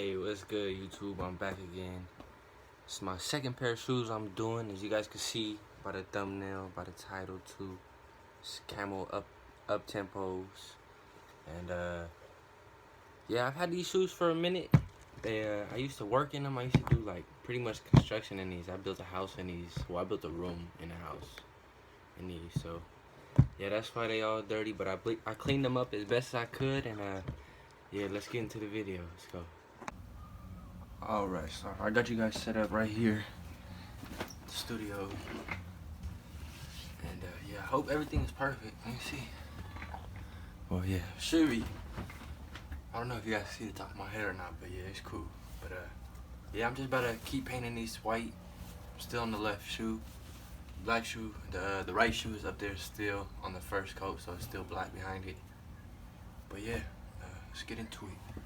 Hey, what's good, YouTube? I'm back again. It's my second pair of shoes I'm doing, as you guys can see by the thumbnail, by the title too. It's Camo uptempos, and yeah, I've had these shoes for a minute. I used to work in them. I used to do like pretty much construction in these. I built a house in these. Well, I built a room in a house in these. So yeah, that's why they all dirty. But I cleaned them up as best as I could, and yeah, let's get into the video. Let's go. Alright, so I got you guys set up right here at the studio. And yeah, I hope everything is perfect. Let me see. Well, yeah, should be. I don't know if you guys see the top of my head or not, but yeah, it's cool. But yeah, I'm just about to keep painting these white. I'm still on the left shoe. Black shoe. The right shoe is up there still on the first coat, so it's still black behind it. But yeah, let's get into it.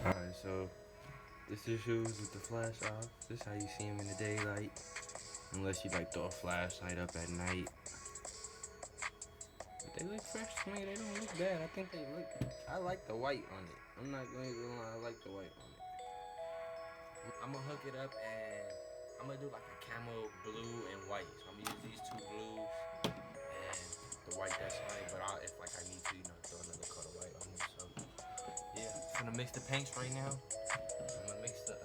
Alright, so this is shoes with the flash off. This is how you see them in the daylight. Unless you like throw a flashlight up at night. But they look fresh to me. They don't look bad. I think they look. I like the white on it. I'm not going to lie. I like the white on it. I'm going to hook it up and I'm going to do like a camo blue and white. So I'm going to use these two blues and the white that's white. But if like I need to, throw another coat of white on it. So yeah, I'm going to mix the paints right now. I'm going to mix the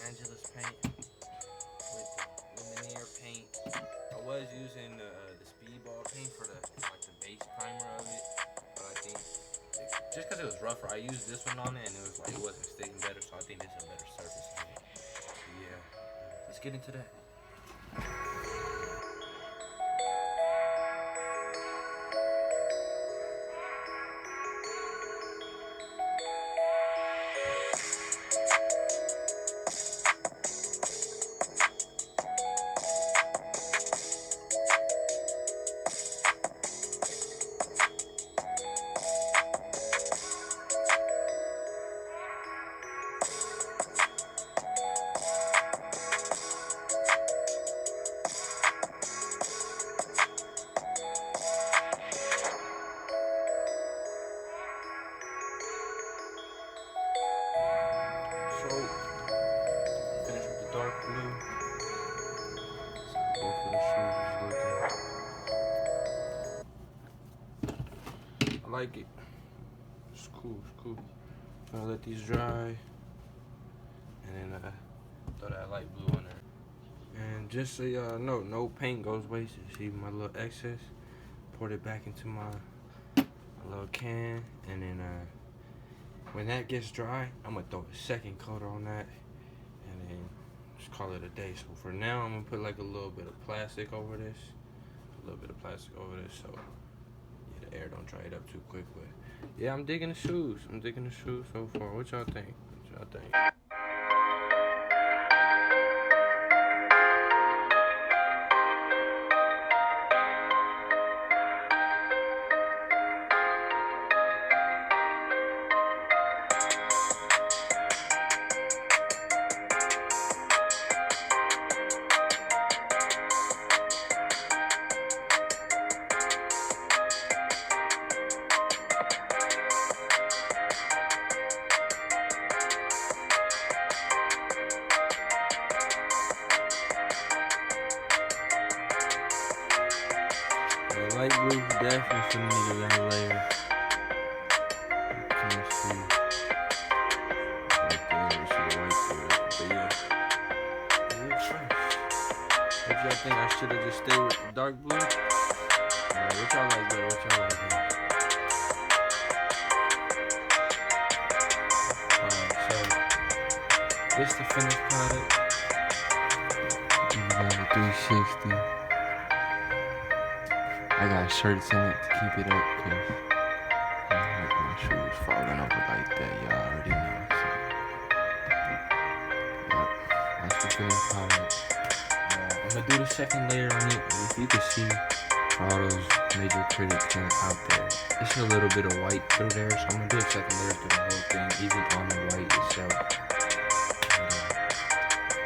Angelus paint with the Lumiere paint. I was using the Speedball paint for the base primer of it, but I think just because it was rougher, I used this one on it and it wasn't sticking better, so I think this is a better surface on it. So yeah, let's get into that. Finish with the dark blue. Both of the shoes is looking. I like it. It's cool, it's cool. I'm gonna let these dry. And then throw that light blue on there. And just so y'all know, no paint goes wasted. See my little excess? Poured it back into my little can. And then when that gets dry, I'm gonna throw a second coat on that. And then just call it a day. So for now, I'm gonna put like a little bit of plastic over this. So yeah, the air don't dry it up too quick. But Yeah, I'm digging the shoes. I'm digging the shoes so far. What y'all think? What y'all think? The light blue definitely finna need another layer. Can't see. Right there, it's the white there. But yeah, it looks fresh. What y'all think? I should have just stayed with the dark blue? Alright, what y'all like better? What y'all like better? Alright, so this the finished product. You got a 360. I got shirts in it to keep it up, cause I don't like my shoes falling over like that. Y'all already know. So, yep, that's the finished product. I'm gonna do the second layer on it. If you can see all those major critics out there, it's a little bit of white through there, so I'm gonna do a second layer through the whole thing, even on the white itself.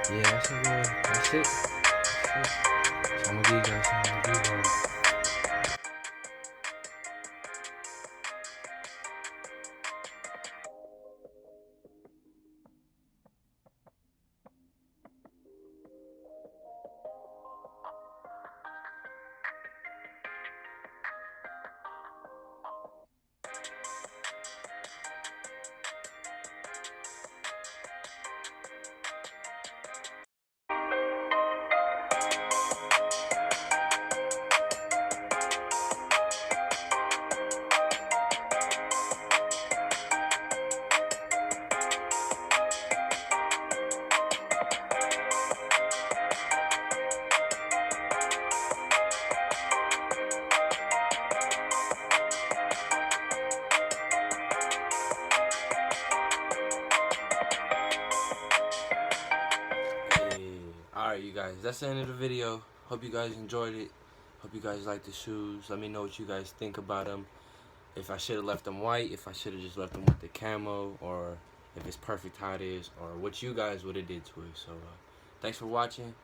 And, yeah, that's it. That's it. So I'm gonna give you guys some review. Alright, you guys, that's the end of the video. Hope you guys enjoyed it. Hope you guys like the shoes. Let me know what you guys think about them. If I should have left them white, if I should have just left them with the camo, or if it's perfect how it is, or what you guys would have did to it. So, thanks for watching.